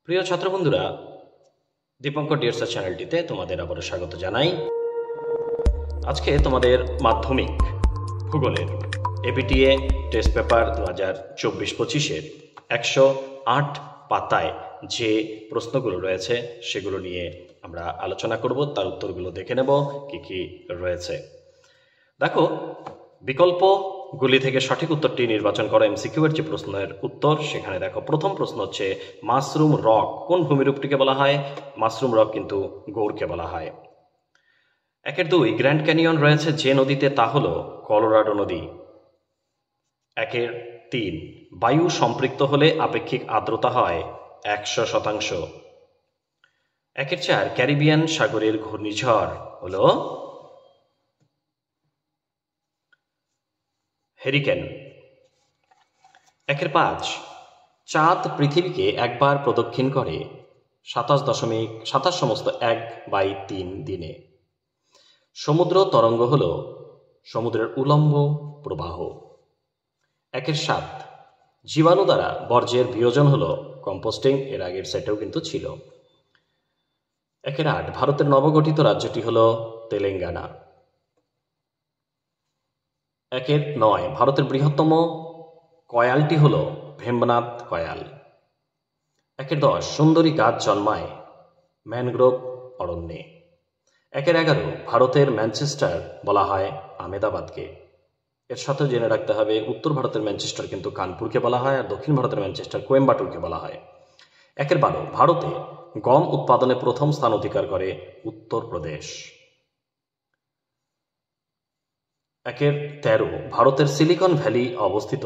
প্রিয় ছাত্র বন্ধুরা, দীপঙ্কর ডিএসআর চ্যানেলটিতে তোমাদের আবারও স্বাগত জানাই। আজকে তোমাদের মাধ্যমিক ভূগোলের এবিটিএ টেস্ট পেপার 2024-25-এর 108 পাতায় যে প্রশ্নগুলো রয়েছে সেগুলো নিয়ে আমরা আলোচনা করব, তার উত্তরগুলো দেখে নেব কি কি রয়েছে। দেখো, বিকল্পগুলি থেকে সঠিক উত্তরটি নির্বাচন করা এমসিকিউ এর যে প্রশ্নের উত্তর, সেখানে দেখো প্রথম প্রশ্ন হচ্ছে মাশরুম রক কোন ভূমিরূপটিকে বলা হয়? মাশরুম রক কিন্তু গৌড়কে বলা হয়। 1-2 গ্র্যান্ড ক্যানিয়ন রয়েছে যে নদীতে, তা হলো কলোরাডো নদী। 1-3 বায়ু সম্পৃক্ত হলে আপেক্ষিক আর্দ্রতা হয় 100%। 1-4 ক্যারিবিয়ান সাগরের ঘূর্ণিঝড় হলো হেরিকেন। 1-5 চাঁদ পৃথিবীকে একবার প্রদক্ষিণ করে 27.1/3 দিনে। সমুদ্র তরঙ্গ হল সমুদ্রের উলম্ব প্রবাহ। 1-7 জীবাণু দ্বারা বর্জ্যের বিয়োজন হল কম্পোস্টিং। এর আগের সেটেও কিন্তু ছিল। 1-8 ভারতের নবগঠিত রাজ্যটি হল তেলেঙ্গানা। 1-9 ভারতের বৃহত্তম কয়ালটি হল ভেম্বনাথ কয়াল। 1-10 সুন্দরী গাছ জন্মায় ম্যানগ্রোভ অরণ্যে। 1-11 ভারতের ম্যানচেস্টার বলা হয় আহমেদাবাদকে। এর সাথে জেনে রাখতে হবে উত্তর ভারতের ম্যানচেস্টার কিন্তু কানপুরকে বলা হয়, আর দক্ষিণ ভারতের ম্যানচেস্টার কোয়েম্বাটুরকে বলা হয়। 1-12 ভারতে গম উৎপাদনে প্রথম স্থান অধিকার করে উত্তরপ্রদেশ। 1-13 ভারতের সিলিকন ভ্যালি অবস্থিত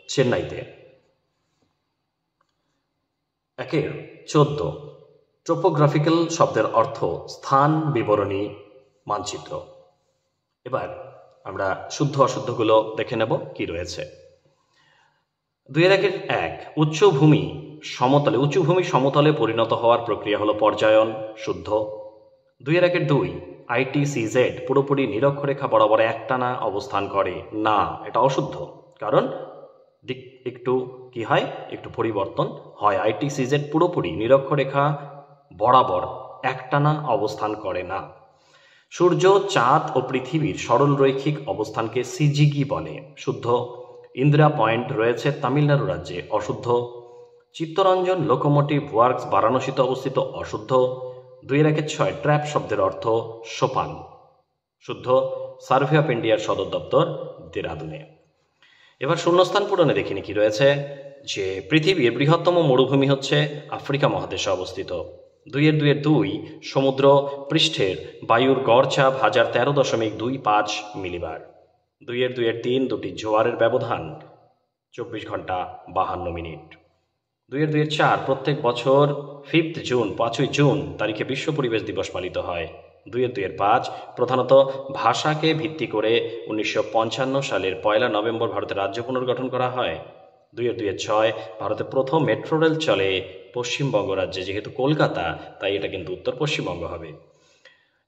চেন্নাইতে। 1-14 টোপোগ্রাফিক্যাল শব্দের অর্থ স্থান বিবরণী মানচিত্র। এবার আমরা শুদ্ধ অশুদ্ধগুলো দেখে নেব কি রয়েছে। 2-1 উঁচু ভূমি সমতলে পরিণত হওয়ার প্রক্রিয়া হলো পর্যায়ন, শুদ্ধ। 2-2 ITCZ পুরোপুরি নিরক্ষরেখা বরাবর একটানা অবস্থান করে না, এটা অশুদ্ধ, কারণ দিক একটু কি হয়, একটু পরিবর্তন হয়। ITCZ পুরোপুরি নিরক্ষরেখা বরাবর একটানা অবস্থান করে না। সূর্য, চাঁদ ও পৃথিবীর সরল রৈখিক অবস্থানকে সিজিগি বলে, শুদ্ধ। ইন্দিরা পয়েন্ট রয়েছে তামিলনাড়ু রাজ্যে, অশুদ্ধ। চিত্তরঞ্জন লোকোমোটিভ ওয়ার্কস বারাণসীতে অবস্থিত, অশুদ্ধ। 2-6 ট্র্যাপ শব্দের অর্থ সোপান, শুদ্ধ। সার্ভে অফ ইন্ডিয়ার সদর দপ্তর দেরাদুনে। এবার শূন্যস্থান পূরণে দেখিনি কি রয়েছে, যে পৃথিবীর বৃহত্তম মরুভূমি হচ্ছে আফ্রিকা মহাদেশে অবস্থিত। 2-2 সমুদ্র পৃষ্ঠের বায়ুর গড় চাপ 1013.25 মিলিবার। 2-3 দুটি জোয়ারের ব্যবধান 24 ঘন্টা 52 মিনিট। 2-4 প্রত্যেক বছর 5 জুন তারিখে বিশ্ব পরিবেশ দিবস পালিত হয়। 2-5 প্রধানত ভাষাকে ভিত্তি করে 1955 সালের 1 নভেম্বর ভারতের রাজ্য পুনর্গঠন করা হয়। 2-6 ভারতে প্রথম মেট্রো রেল চলে পশ্চিমবঙ্গ রাজ্যে, যেহেতু কলকাতা তাই এটা কিন্তু উত্তর পশ্চিমবঙ্গ হবে।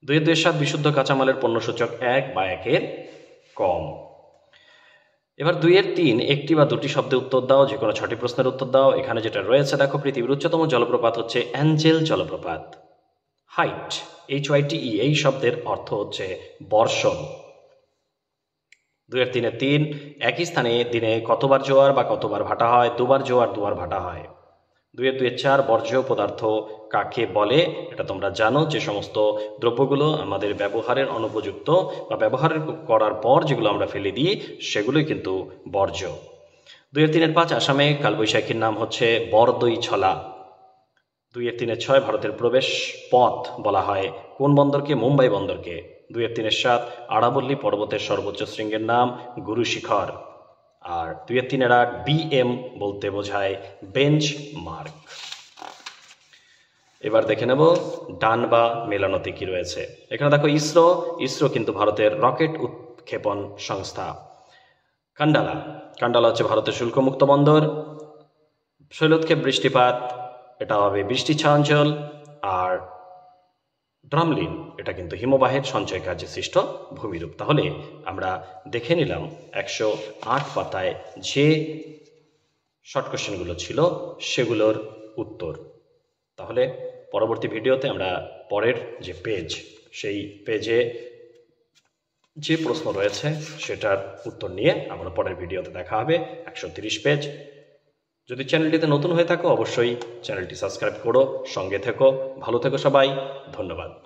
2-7 বিশুদ্ধ কাঁচামালের পণ্যসূচক 1 বা 1-এর কম। এবার 2-3 একটি বা দুটি শব্দে উত্তর দাও, যে কোনো 6টি প্রশ্নের উত্তর দাও। এখানে যেটা রয়েছে দেখো, পৃথিবীর উচ্চতম জলপ্রপাত হচ্ছে অ্যাঞ্জেল জলপ্রপাত। হাইট HYTE এই শব্দের অর্থ হচ্ছে বর্ষণ। 2-3 একই স্থানে দিনে কতবার জোয়ার বা কতবার ভাটা হয়? 2বার জোয়ার 2বার ভাটা হয়। 2-4 বর্জ্য পদার্থ কাকে বলে? এটা তোমরা জানো, যে সমস্ত দ্রব্যগুলো আমাদের ব্যবহারের অনুপযুক্ত বা ব্যবহার করার পর যেগুলো আমরা ফেলে দিই সেগুলোই কিন্তু বর্জ্য। 2-5 আসামে কালবৈশাখীর নাম হচ্ছে বরদই ছলা। 2-6 ভারতের প্রবেশ পথ বলা হয় কোন বন্দরকে? মুম্বাই বন্দরকে। 2-7 আরাবল্লী পর্বতের সর্বোচ্চ শৃঙ্গের নাম গুরু শিখর। আর 2-8 BM বলতে বোঝায় বেঞ্চ মার্ক। এবার দেখে নেব ডান বা মেলানোতে কি রয়েছে। এখানে দেখো ইসরো কিন্তু ভারতের রকেট উৎক্ষেপণ সংস্থা। কান্ডালা হচ্ছে ভারতের শুল্কমুক্ত বন্দর। শৈলোৎক্ষেপ বৃষ্টিপাত এটা হবে বৃষ্টি ছায়াঞ্চল। আর ড্রামলিন এটা কিন্তু হিমবাহের সঞ্চয় কার্যে সৃষ্ট ভূমিরূপ। তাহলে আমরা দেখে নিলাম 108 পাতায় যে শর্ট কোশ্চেনগুলো ছিল সেগুলোর উত্তর। তাহলে পরবর্তী ভিডিওতে আমরা পরের যে পেজ, সেই পেজে যে প্রশ্ন রয়েছে সেটার উত্তর নিয়ে আমরা পরের ভিডিওতে দেখা হবে। 130 পেজ। যদি চ্যানেলটিতে নতুন হয়ে থাকো অবশ্যই চ্যানেলটি সাবস্ক্রাইব করো, সঙ্গে থেকো, ভালো থেকো সবাই, ধন্যবাদ।